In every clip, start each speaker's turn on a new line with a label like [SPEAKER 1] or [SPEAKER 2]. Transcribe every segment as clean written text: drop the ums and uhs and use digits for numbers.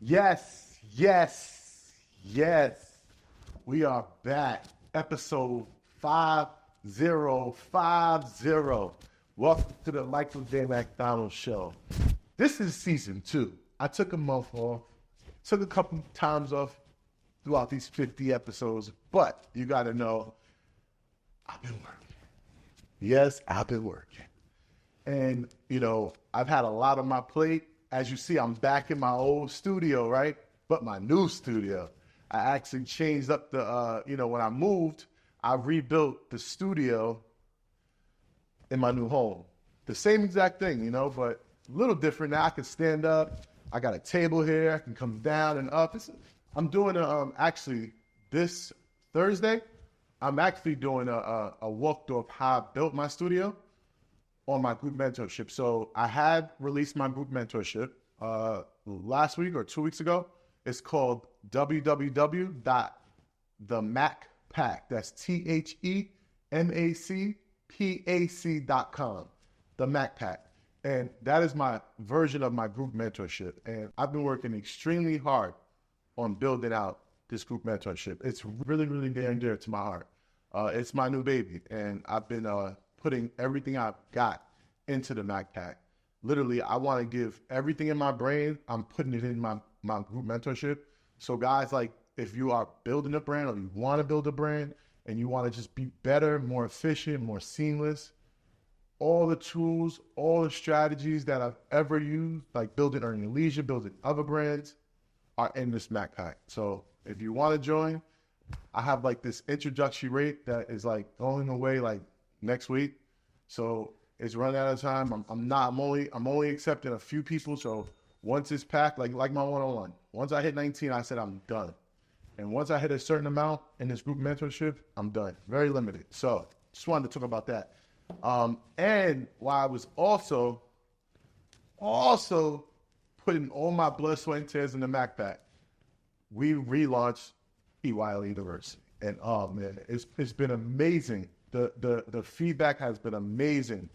[SPEAKER 1] Yes, yes, yes. We are back. Episode 5050. Welcome to the Michael J. MacDonald Show. This is season 2. I took a month off, took a couple times off throughout these 50 episodes, but you got to know, I've been working. Yes, I've been working. And, I've had a lot on my plate. As you see, I'm back in my old studio, right? But my new studio. I actually changed up when I moved, I rebuilt the studio in my new home. The same exact thing, but a little different now. I can stand up. I got a table here. I can come down and up. I'm doing actually this Thursday, I'm actually doing a walkthrough of how I built my studio on my group mentorship. So I had released my group mentorship last week or 2 weeks ago. It's called www.themacpac. That's THEMACPAC.com. The MacPac. And that is my version of my group mentorship. And I've been working extremely hard on building out this group mentorship. It's really, really near and dear to my heart. It's my new baby. And I've been putting everything I've got into the MacPac. Literally, I want to give everything in my brain, I'm putting it in my group mentorship. So guys, like if you are building a brand or you want to build a brand and you want to just be better, more efficient, more seamless, all the tools, all the strategies that I've ever used, like building Earning Your Leisure, building other brands, are in this MacPac. So if you want to join, I have like this introductory rate that is like going away like next week. So it's running out of time. I'm only accepting a few people. So once it's packed, like my one-on-one, once I hit 19, I said I'm done. And once I hit a certain amount in this group mentorship, I'm done. Very limited. So just wanted to talk about that. And while I was also putting all my blood, sweat, and tears in the MacPac, we relaunched Ewal University. And oh man, it's been amazing. The feedback has been amazing.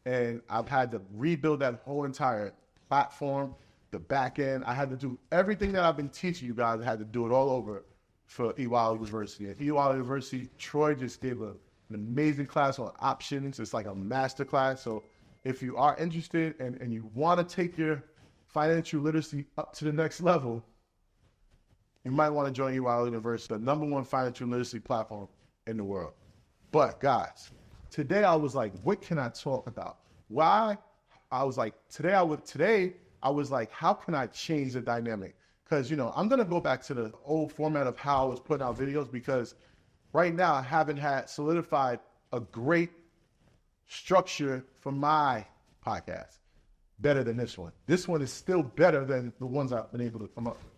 [SPEAKER 1] And I've had to rebuild that whole entire platform, the back end. I had to do everything that I've been teaching you guys. I had to do it all over for Ewal University. At Ewal University, Troy just gave an amazing class on options. It's like a master class. So if you are interested and you want to take your financial literacy up to the next level, you might want to join Ewal University, the number 1 financial literacy platform in the world. But guys, today I was like, what can I talk about? Why? I was like, how can I change the dynamic? Because, I'm going to go back to the old format of how I was putting out videos, because right now I haven't had solidified a great structure for my podcast better than this one. This one is still better than the ones I've been able to come up with.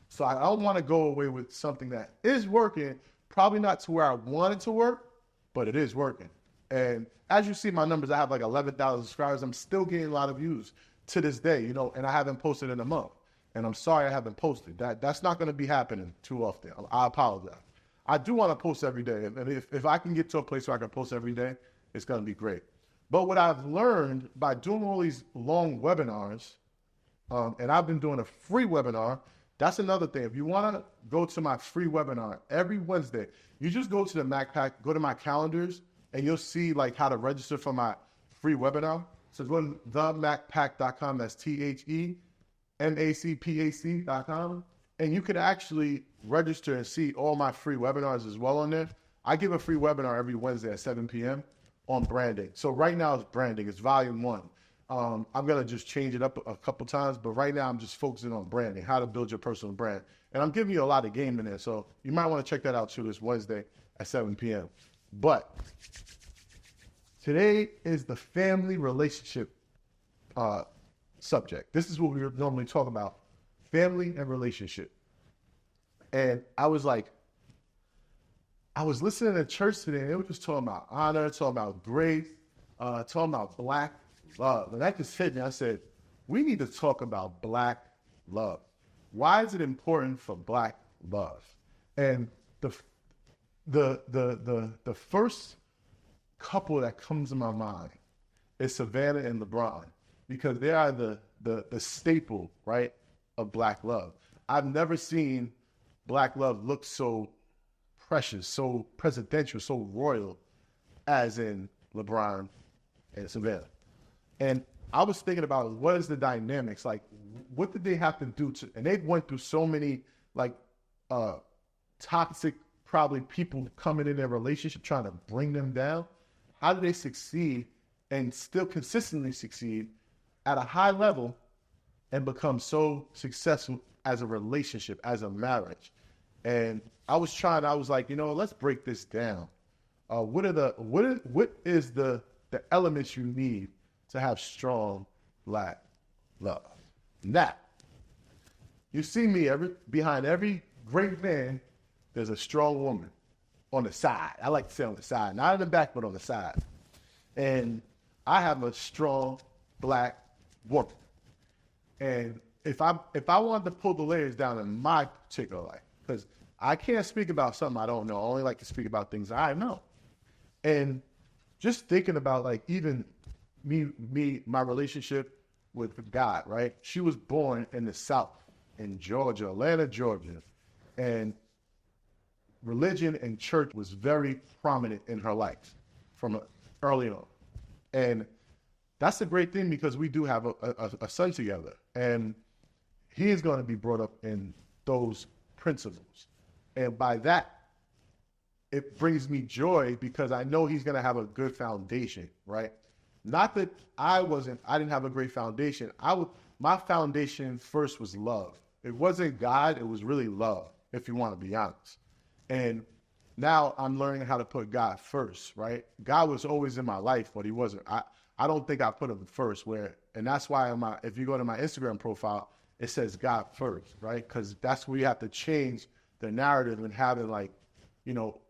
[SPEAKER 1] So I don't want to go away with something that is working, probably not to where I want it to work, but it is working. And as you see my numbers, I have like 11,000 subscribers. I'm still getting a lot of views to this day, and I haven't posted in a month. And I'm sorry I haven't posted. That's not going to be happening too often. I apologize. I do want to post every day. And if I can get to a place where I can post every day, it's going to be great. But what I've learned by doing all these long webinars, and I've been doing a free webinar. That's another thing. If you want to go to my free webinar every Wednesday, you just go to the MacPac, go to my calendars, and you'll see like how to register for my free webinar. So go to themacpac.com. That's THEMACPAC.com. And you can actually register and see all my free webinars as well on there. I give a free webinar every Wednesday at 7 p.m. on branding. So right now it's branding. It's volume 1. I'm going to just change it up a couple times, but right now I'm just focusing on branding, how to build your personal brand. And I'm giving you a lot of game in there, so you might want to check that out too this Wednesday at 7 p.m. But today is the family relationship subject. This is what we normally talk about, family and relationship. And I was listening to church today, and they were just talking about honor, talking about grace, talking about black love. And that just hit me. I said, we need to talk about black love. Why is it important for black love? And the first couple that comes to my mind is Savannah and LeBron, because they are the staple, right, of black love. I've never seen Black love look so precious, so presidential, so royal as in LeBron and Savannah. And I was thinking about what is the dynamics, like what did they have to do to, and they've went through so many like toxic, probably people coming in their relationship trying to bring them down. How do they succeed and still consistently succeed at a high level and become so successful as a relationship, as a marriage? And I was like, let's break this down. What is the elements you need to have strong Black love? Now, you see me behind every great man, there's a strong woman on the side. I like to say on the side, not in the back, but on the side. And I have a strong Black woman. And if I wanted to pull the layers down in my particular life, because I can't speak about something I don't know. I only like to speak about things I know. And just thinking about like even my relationship with God, right? She was born in the South, in Georgia, Atlanta, Georgia. And religion and church was very prominent in her life from early on. And that's a great thing because we do have a son together. And he is going to be brought up in those principles. And by that, it brings me joy because I know he's going to have a good foundation, right? Not that I didn't have a great foundation. My foundation first was love. It wasn't God, it was really love, if you want to be honest. And now I'm learning how to put God first, right? God was always in my life, but he wasn't. I don't think I put him first and that's why if you go to my Instagram profile, it says God first, right? Because that's where you have to change the narrative and have it like,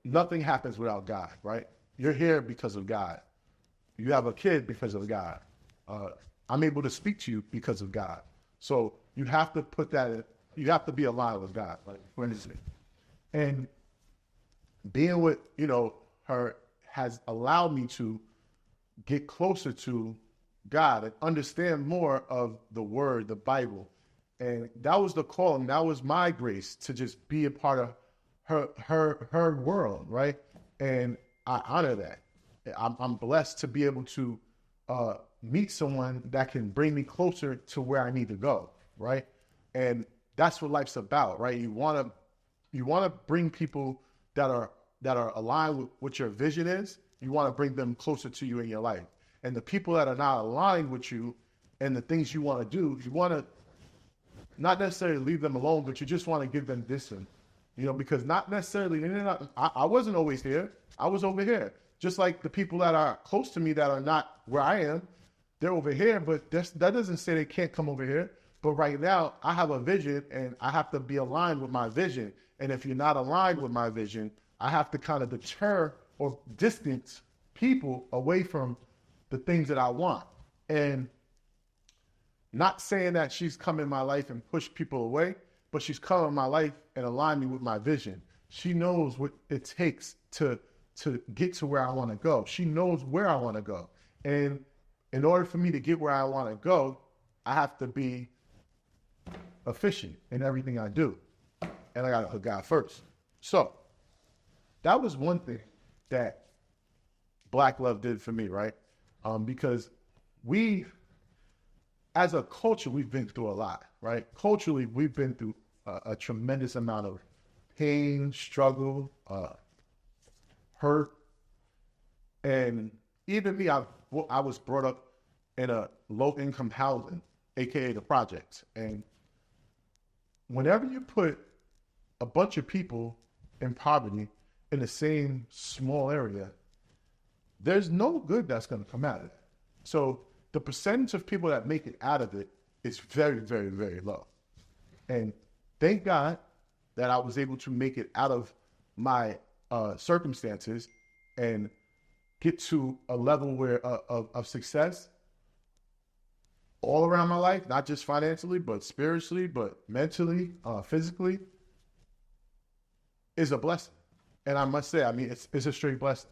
[SPEAKER 1] nothing happens without God, right? You're here because of God. You have a kid because of God. I'm able to speak to you because of God. So you have to put that in, you have to be aligned with God, like for instance. And being with, her has allowed me to get closer to God and understand more of the word, the Bible. And that was the call, and that was my grace to just be a part of her world, right? And I honor that. I'm blessed to be able to meet someone that can bring me closer to where I need to go, right? And that's what life's about, right? You want to bring people that are aligned with what your vision is. You want to bring them closer to you in your life. And the people that are not aligned with you and the things you want to do, you want to not necessarily leave them alone, but you just want to give them distance, because not necessarily, I wasn't always here. I was over here. Just like the people that are close to me that are not where I am, they're over here, but that doesn't say they can't come over here. But right now, I have a vision and I have to be aligned with my vision. And if you're not aligned with my vision, I have to kind of deter or distance people away from the things that I want. And not saying that she's come in my life and pushed people away, but she's come in my life and aligned me with my vision. She knows what it takes to get to where I want to go. She knows where I want to go. And in order for me to get where I want to go, I have to be efficient in everything I do. And I got to put God first. So that was one thing that Black love did for me, right? Because as a culture, we've been through a lot, right? Culturally, we've been through a tremendous amount of pain, struggle, hurt. And even me, I was brought up in a low-income housing, AKA the projects. And whenever you put a bunch of people in poverty in the same small area, there's no good that's going to come out of it. So the percentage of people that make it out of it is very, very, very low. And thank God that I was able to make it out of my circumstances and get to a level where of success all around my life, not just financially, but spiritually, but mentally, physically, is a blessing. And I must say, it's a straight blessing.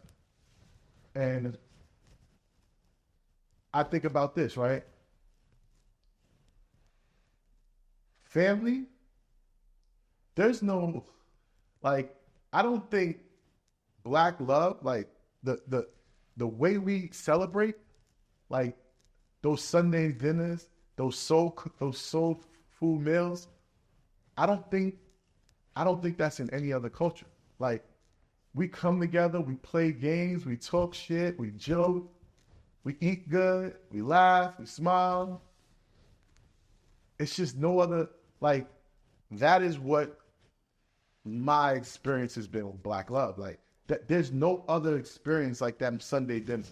[SPEAKER 1] And I think about this, right? Family there's no, like, I don't think Black love, like the way we celebrate, like those Sunday dinners, those soul food meals, I don't think that's in any other culture. Like, we come together, we play games, we talk shit, we joke, we eat good, we laugh, we smile. It's just no other, like, that is what my experience has been with Black love. Like, there's no other experience like that Sunday dinner.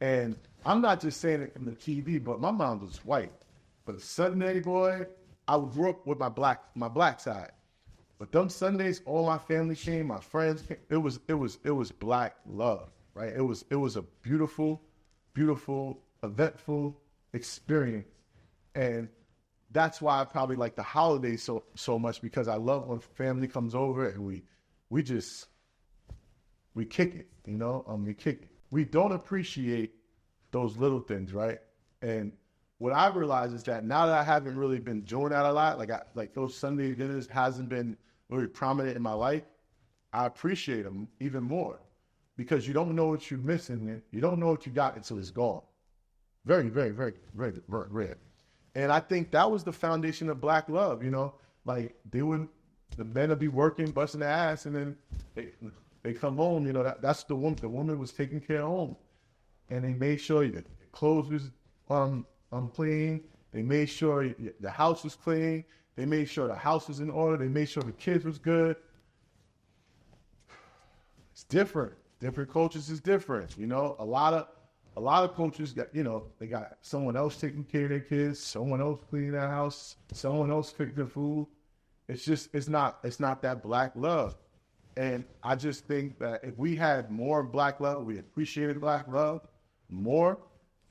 [SPEAKER 1] And I'm not just saying it from the TV, but my mom was white. But Sunday, boy, I grew up with my black side. But them Sundays, all my family came, my friends came. It was Black love, right? It was a beautiful, beautiful, eventful experience. And that's why I probably like the holidays so much, because I love when family comes over and we kick it, you know? We kick it. We don't appreciate those little things, right? And what I realized is that now that I haven't really been doing that a lot, like those Sunday dinners hasn't been really prominent in my life, I appreciate them even more, because you don't know what you're missing. You don't know what you got until it's gone. Very, very, very, very, very rare. And I think that was the foundation of Black love, you know? Like, the men would be working, busting their ass, and then they come home, you know, that's the woman. The woman was taking care of home. And they made sure your clothes was clean. They made sure the house was clean. They made sure the house was in order. They made sure the kids was good. It's different. Different cultures is different, you know? A lot of cultures got, you know, they got someone else taking care of their kids, someone else cleaning their house, someone else cooking the food. It's not that Black love. And I just think that if we had more Black love, we appreciated Black love more,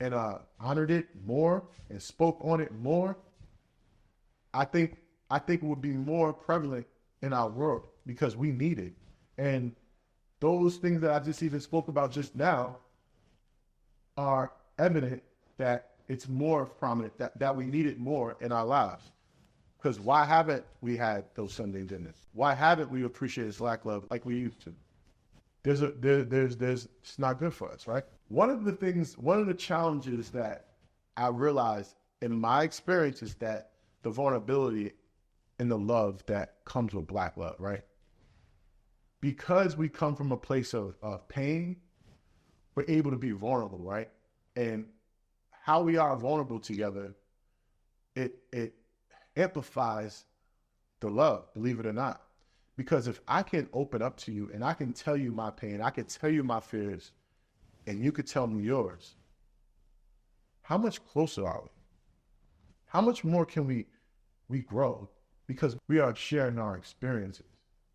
[SPEAKER 1] and honored it more, and spoke on it more, I think it would be more prevalent in our world, because we need it. And those things that I just even spoke about just now are evident that it's more prominent, that we need it more in our lives. Because why haven't we had those Sunday dinners? Why haven't we appreciated Black love like we used to? It's not good for us, right? One of the challenges that I realized in my experience is that the vulnerability and the love that comes with Black love, right? Because we come from a place of pain, we're able to be vulnerable, right? And how we are vulnerable together, it amplifies the love, believe it or not. Because if I can open up to you and I can tell you my pain, I can tell you my fears, and you could tell me yours, how much closer are we? How much more can we grow? Because we are sharing our experiences.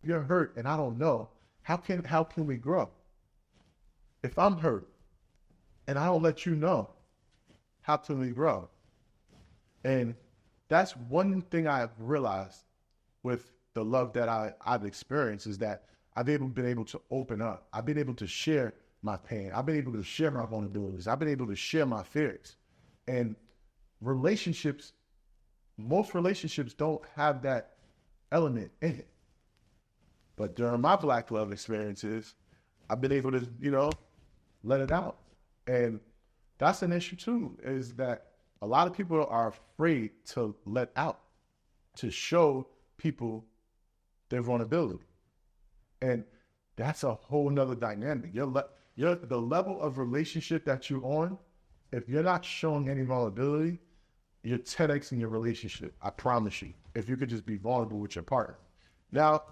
[SPEAKER 1] If you're hurt and I don't know, how can we grow? If I'm hurt and I don't let you know, how can we grow? And that's one thing I've realized with the love that I've experienced, is that I've been able to open up. I've been able to share my pain. I've been able to share my vulnerabilities. I've been able to share my fears. And most relationships don't have that element in it. But during my Black love experiences, I've been able to, you know, let it out. And that's an issue too, is that a lot of people are afraid to let out, to show people their vulnerability. And that's a whole nother dynamic. The level of relationship that you're on, if you're not showing any vulnerability, you're 10x in your relationship. I promise you. If you could just be vulnerable with your partner. Now,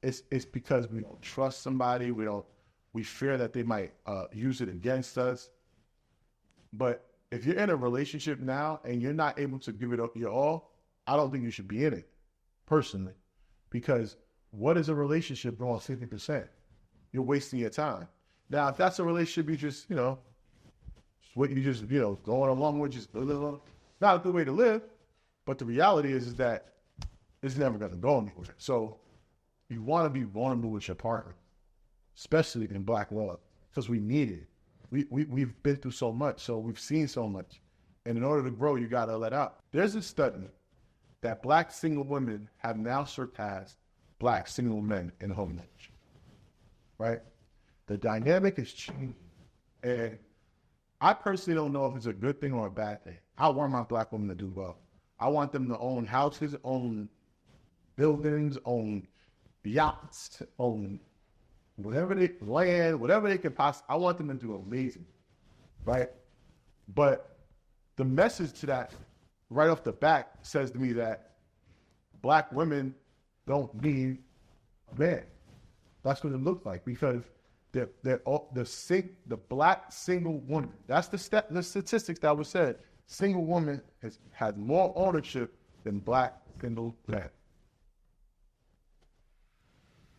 [SPEAKER 1] it's because we don't trust somebody. We fear that they might use it against us. But if you're in a relationship now and you're not able to give it up your all, I don't think you should be in it, personally. Because what is a relationship going 50%? You're wasting your time. Now, if that's a relationship you just, going along with, just not a good way to live, but the reality is that it's never going to go anywhere. So you want to be vulnerable with your partner, especially in Black love, because we need it. We've been through so much, so we've seen so much. And in order to grow, you got to let out. There's a study that Black single women have now surpassed Black single men in homelessness, right? The dynamic is changing. And I personally don't know if it's a good thing or a bad thing. I want my Black women to do well. I want them to own houses, own buildings, own yachts, own whatever they can possibly. I want them to do amazing, right? But the message to that right off the bat says to me that Black women don't need a man. That's what it looks like, because the Black single woman, that's the statistics that was said. Single woman has more ownership than Black single men.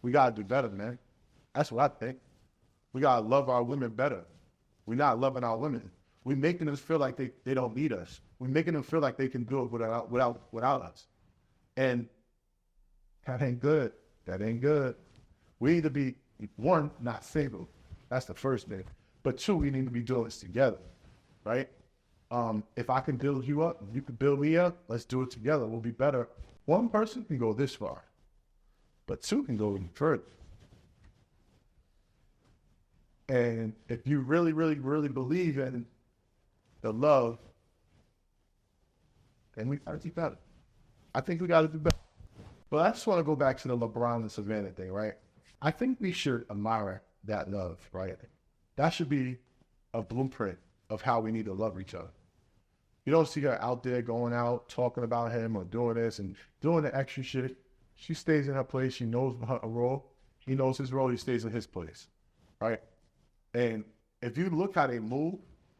[SPEAKER 1] We gotta do better, man. That's what I think. We gotta love our women better. We're not loving our women. We're making them feel like they don't need us. We're making them feel like they can do it without us. And that ain't good. That ain't good. We need to be, one, not single. That's the first thing. But two, we need to be doing this together, right? If I can build you up, you can build me up, let's do it together. We'll be better. One person can go this far, but two can go even further. And if you really, really, really believe in the love, then we gotta do better. I think we gotta do better. But I just want to go back to the LeBron and Savannah thing, right? I think we should admire that love, right? That should be a blueprint of how we need to love each other. You don't see her out there going out, talking about him or doing this and doing the extra shit. She stays in her place. She knows her role. He knows his role. He stays in his place, right? And if you look how they move,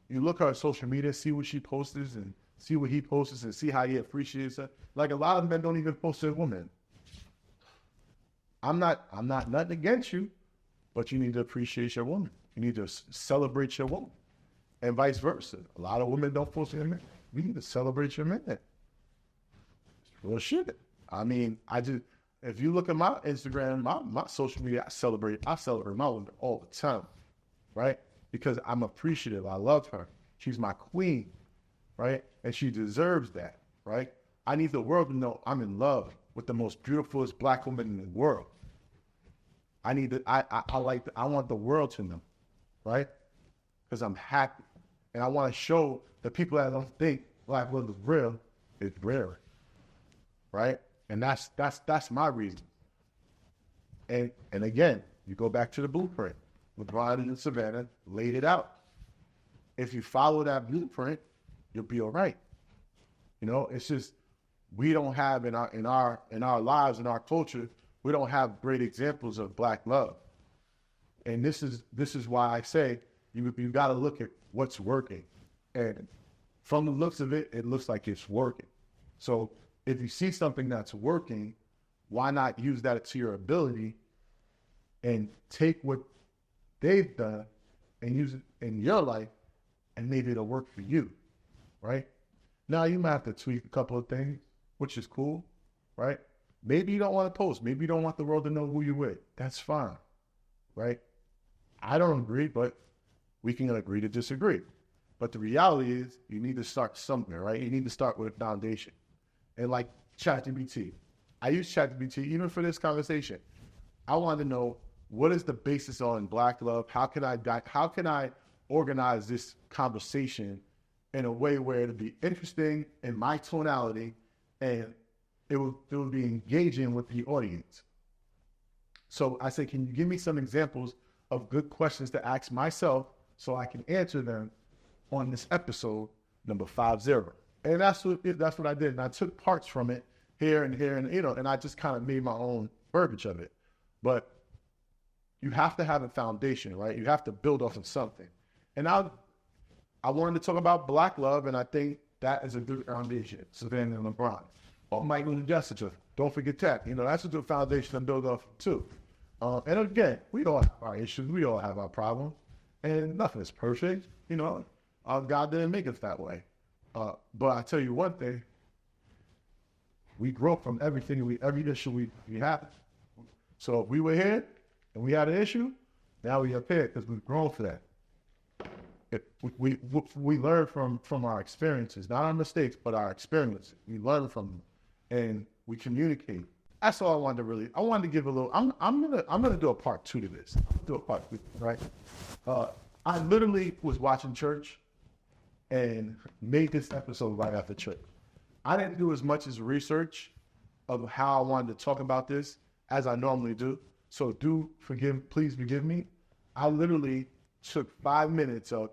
[SPEAKER 1] you look at her social media, see what she posts and see what he posts and see how he appreciates her. Like, a lot of men don't even post their women. I'm not nothing against you, but you need to appreciate your woman. You need to celebrate your woman, and vice versa. A lot of women don't post their men. We need to celebrate your men. It's real shit. I mean, if you look at my Instagram, my social media, I celebrate my woman all the time, right? Because I'm appreciative. I love her. She's my queen, right? And she deserves that, right? I need the world to know I'm in love with the most beautifulest Black woman in the world. I want the world to know, right? Because I'm happy. And I want to show the people that don't think Black love is real, it's rare, right? And that's my reason. And again, you go back to the blueprint. LeBron and Savannah laid it out. If you follow that blueprint, you'll be all right. You know, it's just, we don't have in our lives, in our culture, we don't have great examples of Black love. And this is why I say you got to look at what's working. And from the looks of it, it looks like it's working. So if you see something that's working, why not use that to your ability and take what they've done and use it in your life, and maybe it'll work for you, right? Now, you might have to tweak a couple of things, which is cool, right? Maybe you don't want to post. Maybe you don't want the world to know who you're with. That's fine, right? I don't agree, but we can agree to disagree. But the reality is, you need to start somewhere, right? You need to start with a foundation. And like ChatGPT, I use ChatGPT even for this conversation. I want to know, what is the basis on Black love? How can I organize this conversation in a way where it'll be interesting in my tonality, and it will be engaging with the audience? So I say, can you give me some examples of good questions to ask myself so I can answer them on this episode number 50? And that's what I did. And I took parts from it here and here, and and I just kind of made my own verbiage of it. But you have to have a foundation, right? You have to build off of something. And I wanted to talk about Black love, and I think that is a good foundation. Savannah and LeBron. Oh, Michael and Jessica, don't forget that. That's a good foundation to build off of too. And again, we all have our issues. We all have our problems. And nothing is perfect. God didn't make us that way. But I tell you one thing, we grow from every issue we have. So if we were here and we had an issue, now we up here because we've grown for that. We learn from our experiences, not our mistakes, but our experiences. We learn from them, and we communicate. That's all I wanted to really. I wanted to give a little. I'm gonna do a part 2 to this. Do a part 2, right? I literally was watching church and made this episode right after church. I didn't do as much as research of how I wanted to talk about this as I normally do. So please forgive me. I literally took 5 minutes of,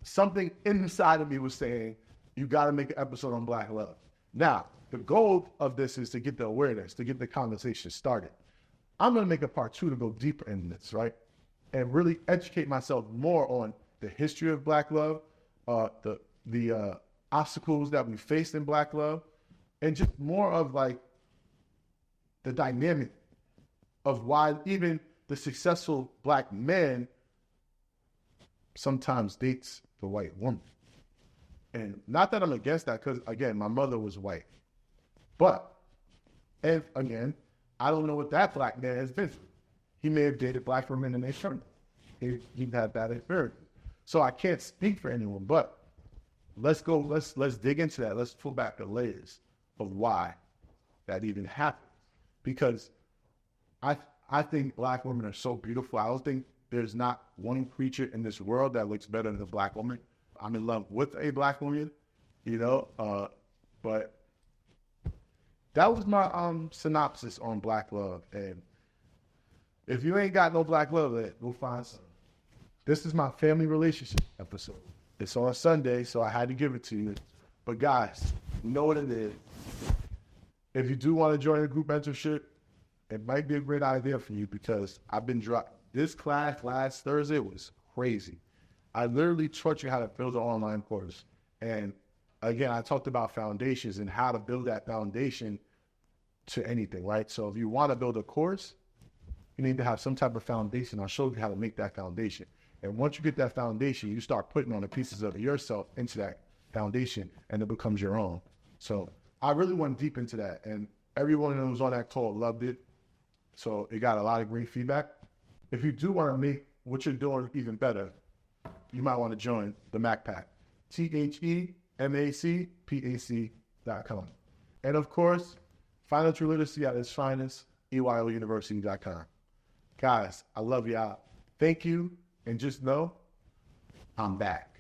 [SPEAKER 1] something inside of me was saying, you got to make an episode on Black love. Now, the goal of this is to get the awareness, to get the conversation started. I'm going to make a part 2 to go deeper in this, right? And really educate myself more on the history of Black love, the obstacles that we faced in Black love, and just more of like the dynamic of why even the successful Black man sometimes dates the white woman. And not that I'm against that, because again, my mother was white. But, and again, I don't know what that Black man has been through. He may have dated Black women and they shouldn't. He had that experience. So I can't speak for anyone, but let's dig into that. Let's pull back the layers of why that even happened. Because I think Black women are so beautiful. I don't think there's not one creature in this world that looks better than a Black woman. I'm in love with a Black woman, but that was my synopsis on Black love. And if you ain't got no Black love, go find some. This is my family relationship episode. It's on a Sunday, so I had to give it to you. But guys, you know what it is. If you do want to join a group mentorship, it might be a great idea for you, because I've been dropped. This class last Thursday was crazy. I literally taught you how to build an online course. And again, I talked about foundations and how to build that foundation to anything, right? So if you want to build a course, you need to have some type of foundation. I'll show you how to make that foundation. And once you get that foundation, you start putting on the pieces of yourself into that foundation, and it becomes your own. So I really went deep into that, and everyone who was on that call loved it. So it got a lot of great feedback. If you do want to make what you're doing even better, you might want to join the MacPack, THEMACPAC.com. And of course, financial literacy at its finest, EYLUniversity.com. Guys, I love y'all. Thank you. And just know, I'm back.